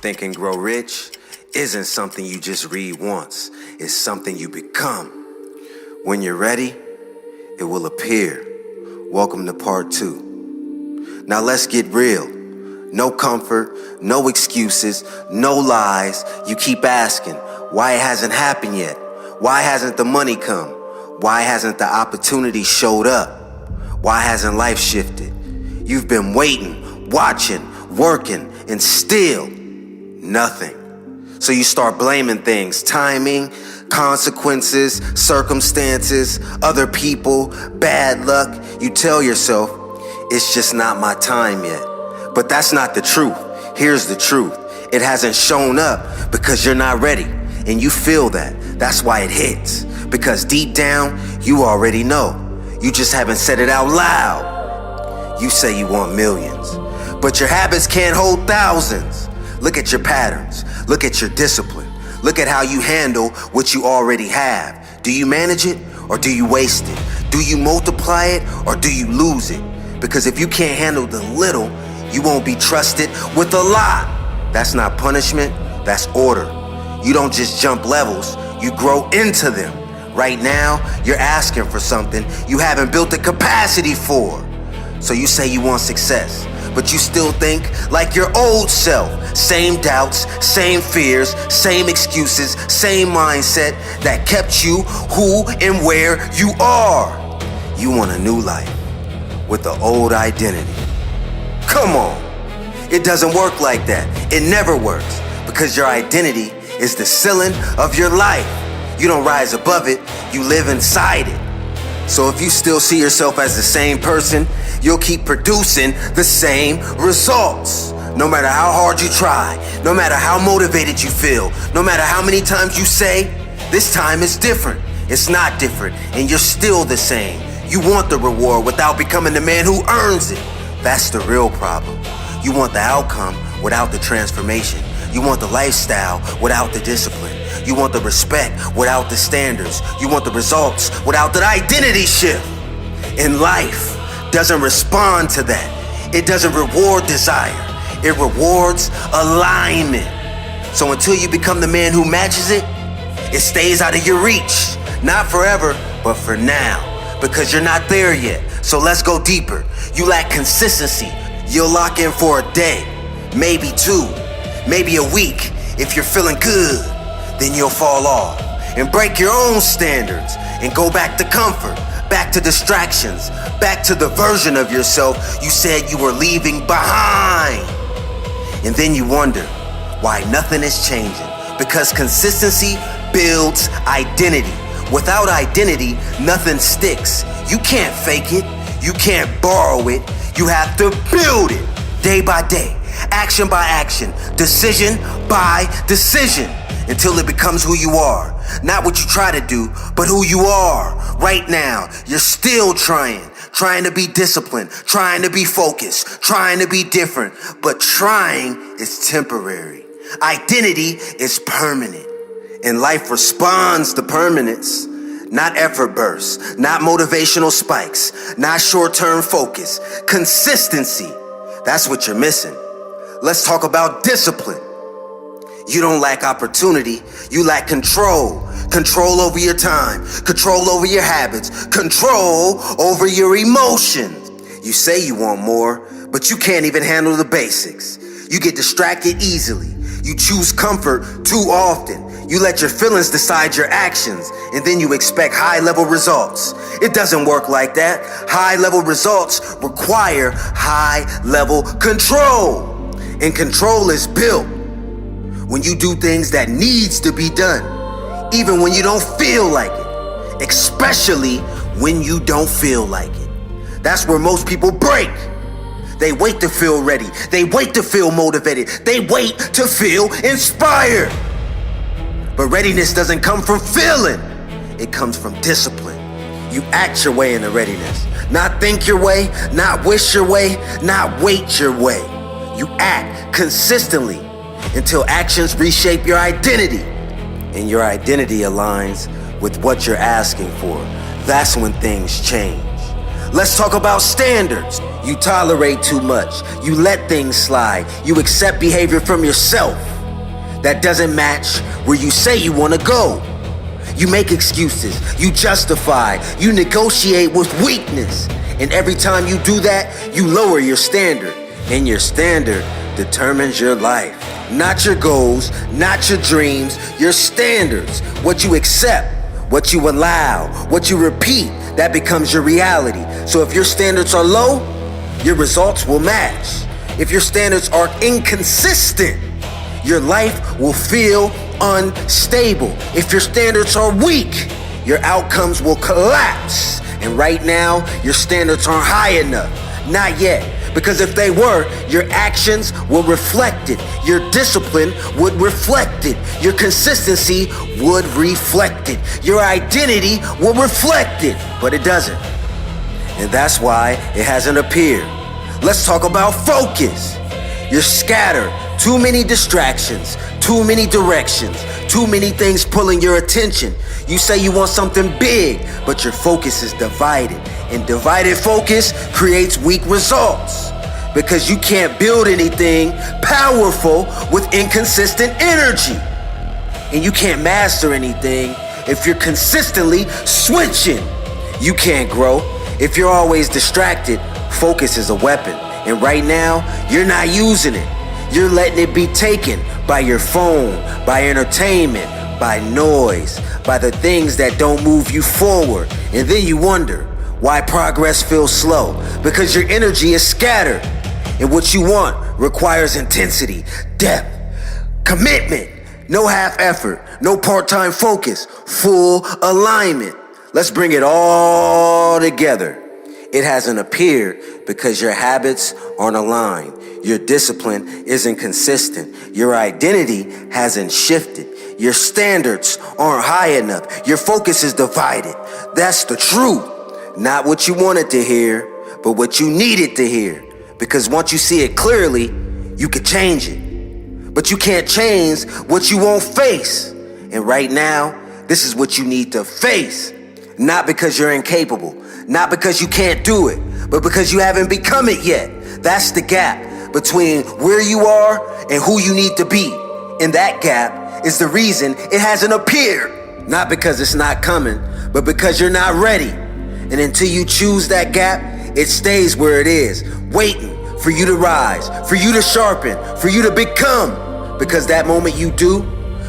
Think and Grow Rich isn't something you just read once. It's something you become. When you're ready, it will appear. Welcome to part 2. Now let's get real. No comfort, no excuses, no lies. You keep asking why it hasn't happened yet. Why hasn't the money come? Why hasn't the opportunity showed up? Why hasn't life shifted? You've been waiting, watching, working, and still nothing. So you start blaming things, timing, consequences, circumstances, other people, bad luck. You tell yourself, it's just not my time yet. But that's not the truth. Here's the truth. It hasn't shown up because you're not ready. And you feel that. That's why it hits. Because deep down, you already know. You just haven't said it out loud. You say you want millions, but your habits can't hold thousands. Look at your patterns. Look at your discipline. Look at how you handle what you already have. Do you manage it or do you waste it? Do you multiply it or do you lose it? Because if you can't handle the little, you won't be trusted with a lot. That's not punishment, that's order. You don't just jump levels, you grow into them. Right now, you're asking for something you haven't built the capacity for. So you say you want success, but you still think like your old self. Same doubts, same fears, same excuses, same mindset that kept you who and where you are. You want a new life with the old identity. Come on. It doesn't work like that. It never works because your identity is the ceiling of your life. You don't rise above it, you live inside it. So if you still see yourself as the same person, you'll keep producing the same results. No matter how hard you try, no matter how motivated you feel, no matter how many times you say, this time is different. It's not different, and you're still the same. You want the reward without becoming the man who earns it. That's the real problem. You want the outcome without the transformation. You want the lifestyle without the discipline. You want the respect without the standards. You want the results without the identity shift. And life doesn't respond to that. It doesn't reward desire. It rewards alignment. So until you become the man who matches it, it stays out of your reach. Not forever, but for now. Because you're not there yet. So let's go deeper. You lack consistency. You'll lock in for a day, maybe 2, maybe a week. If you're feeling good, then you'll fall off and break your own standards and go back to comfort, back to distractions, back to the version of yourself you said you were leaving behind. And then you wonder why nothing is changing. Because consistency builds identity. Without identity, nothing sticks. You can't fake it. You can't borrow it. You have to build it day by day, action by action, decision by decision, until it becomes who you are. Not what you try to do, but who you are. Right now, you're still trying to be disciplined, trying to be focused, trying to be different, but trying is temporary. Identity is permanent, and life responds to permanence. Not effort bursts, not motivational spikes, not short-term focus. Consistency, that's what you're missing. Let's talk about discipline. You don't lack opportunity, you lack control. Control over your time, control over your habits, control over your emotions. You say you want more, but you can't even handle the basics. You get distracted easily. You choose comfort too often. You let your feelings decide your actions, and then you expect high-level results. It doesn't work like that. High-level results require high-level control. And control is built when you do things that needs to be done, even when you don't feel like it, especially when you don't feel like it. That's where most people break. They wait to feel ready. They wait to feel motivated. They wait to feel inspired. But readiness doesn't come from feeling. It comes from discipline. You act your way into readiness. Not think your way, not wish your way, not wait your way. You act consistently until actions reshape your identity. And your identity aligns with what you're asking for. That's when things change. Let's talk about standards. You tolerate too much. You let things slide. You accept behavior from yourself. that doesn't match where you say you want to go. You make excuses, you justify, you negotiate with weakness. And every time you do that, you lower your standard. And your standard determines your life. Not your goals, not your dreams, your standards. What you accept, what you allow, what you repeat, that becomes your reality. So if your standards are low, your results will match. If your standards are inconsistent, your life will feel unstable. If your standards are weak, your outcomes will collapse. And right now, your standards aren't high enough. Not yet. Because if they were, your actions will reflect it. Your discipline would reflect it. Your consistency would reflect it. Your identity will reflect it. But it doesn't. And that's why it hasn't appeared. Let's talk about focus. You're scattered. Too many distractions, too many directions, too many things pulling your attention. You say you want something big, but your focus is divided. And divided focus creates weak results because you can't build anything powerful with inconsistent energy. And you can't master anything if you're consistently switching. You can't grow if you're always distracted. Focus is a weapon. And right now, you're not using it. You're letting it be taken by your phone, by entertainment, by noise, by the things that don't move you forward. And then you wonder why progress feels slow. Because your energy is scattered. And what you want requires intensity, depth, commitment, no half effort, no part-time focus, full alignment. Let's bring it all together. It hasn't appeared because your habits aren't aligned. Your discipline isn't consistent. Your identity hasn't shifted. Your standards aren't high enough. Your focus is divided. That's the truth. Not what you wanted to hear, but what you needed to hear. Because once you see it clearly, you can change it. But you can't change what you won't face. And right now, this is what you need to face. Not because you're incapable. Not because you can't do it, but because you haven't become it yet. That's the gap between where you are and who you need to be. And that gap is the reason it hasn't appeared. Not because it's not coming, but because you're not ready. And until you choose that gap, it stays where it is, waiting for you to rise, for you to sharpen, for you to become. Because that moment you do,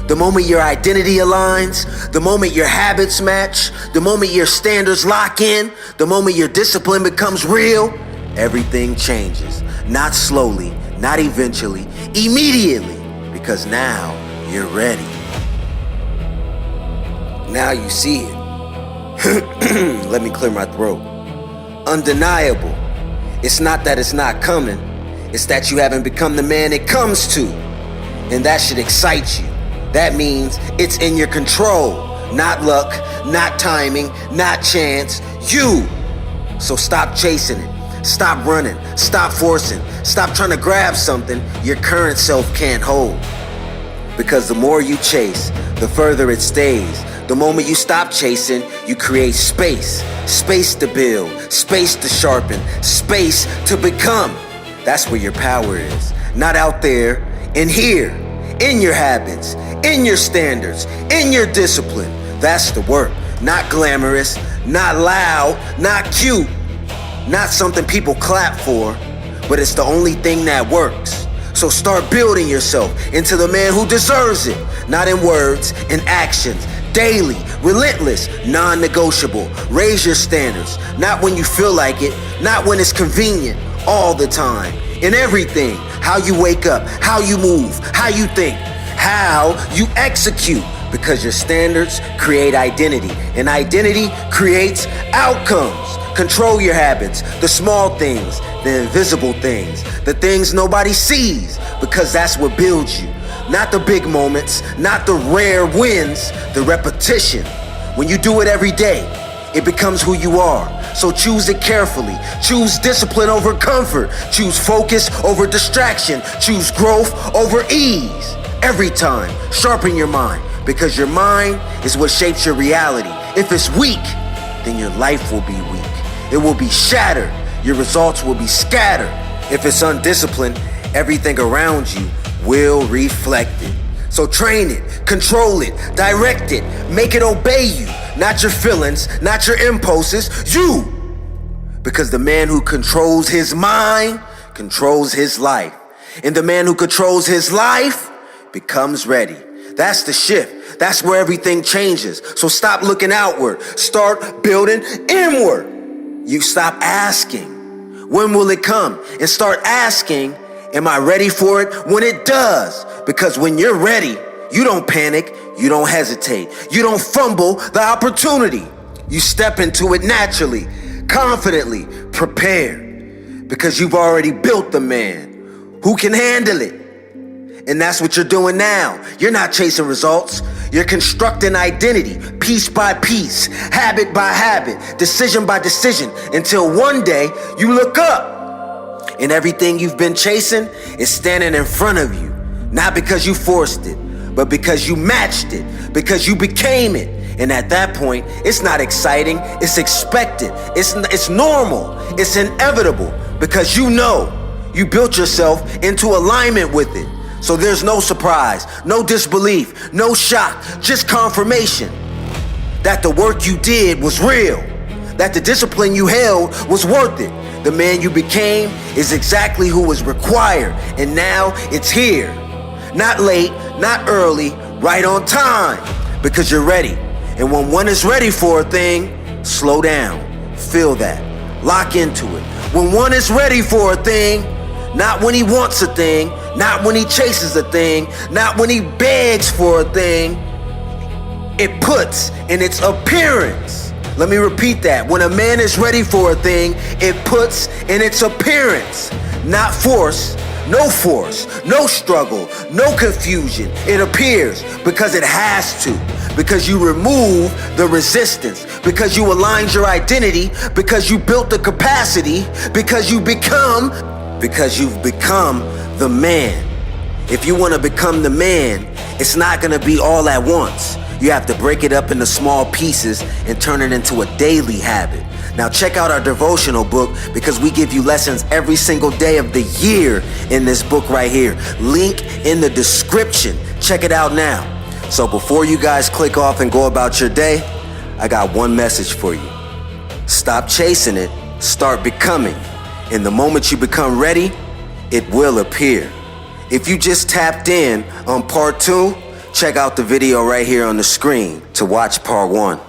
the moment your identity aligns, the moment your habits match, the moment your standards lock in, the moment your discipline becomes real, everything changes. Not slowly, not eventually, immediately. Because now you're ready. Now you see it. Let me clear my throat. Undeniable. It's not that it's not coming. It's that you haven't become the man it comes to. And that should excite you. That means it's in your control. Not luck, not timing, not chance. You. So stop chasing it. Stop running. Stop forcing. Stop trying to grab something your current self can't hold. Because the more you chase, the further it stays. The moment you stop chasing, you create space. Space to build, space to sharpen, space to become. That's where your power is. Not out there, in here. In your habits, in your standards, in your discipline. That's the work. Not glamorous, not loud, not cute. Not something people clap for, but it's the only thing that works. So start building yourself into the man who deserves it. Not in words, in actions. Daily, relentless, non-negotiable. Raise your standards. Not when you feel like it, not when it's convenient. All the time. In everything. How you wake up, how you move, how you think, how you execute. Because your standards create identity. And identity creates outcomes. Control your habits, the small things, the invisible things, the things nobody sees, because that's what builds you. Not the big moments, not the rare wins, the repetition. When you do it every day, it becomes who you are. So choose it carefully. Choose discipline over comfort. Choose focus over distraction. Choose growth over ease. Every time, sharpen your mind, because your mind is what shapes your reality. If it's weak, then your life will be weak. It will be shattered. Your results will be scattered. If it's undisciplined, everything around you will reflect it. So train it, control it, direct it, make it obey you. Not your feelings, not your impulses, you. Because the man who controls his mind controls his life. And the man who controls his life becomes ready. That's the shift. That's where everything changes. So stop looking outward. Start building inward. You stop asking, when will it come? And start asking, am I ready for it when it does? Because when you're ready, you don't panic, you don't hesitate, you don't fumble the opportunity. You step into it naturally, confidently, prepared. Because you've already built the man who can handle it. And that's what you're doing now. You're not chasing results. You're constructing identity, piece by piece, habit by habit, decision by decision, until one day you look up and everything you've been chasing is standing in front of you. Not because you forced it, but because you matched it, because you became it. And at that point, it's not exciting, it's expected, it's normal, it's inevitable, because you know you built yourself into alignment with it. So there's no surprise, no disbelief, no shock, just confirmation that the work you did was real, that the discipline you held was worth it. The man you became is exactly who was required, and now it's here. Not late, not early, right on time, because you're ready. And when one is ready for a thing, slow down, feel that, lock into it. When one is ready for a thing, not when he wants a thing, not when he chases a thing, not when he begs for a thing, it puts in its appearance. Let me repeat that. When a man is ready for a thing, it puts in its appearance, not force. No force, no struggle, no confusion. It appears because it has to, because you remove the resistance, because you aligned your identity, because you built the capacity, because you've become the man. If you want to become the man, it's not going to be all at once. You have to break it up into small pieces and turn it into a daily habit. Now check out our devotional book, because we give you lessons every single day of the year in this book right here. Link in the description. Check it out now. So before you guys click off and go about your day, I got one message for you. Stop chasing it, start becoming. And the moment you become ready, it will appear. If you just tapped in on part 2, check out the video right here on the screen to watch part 1.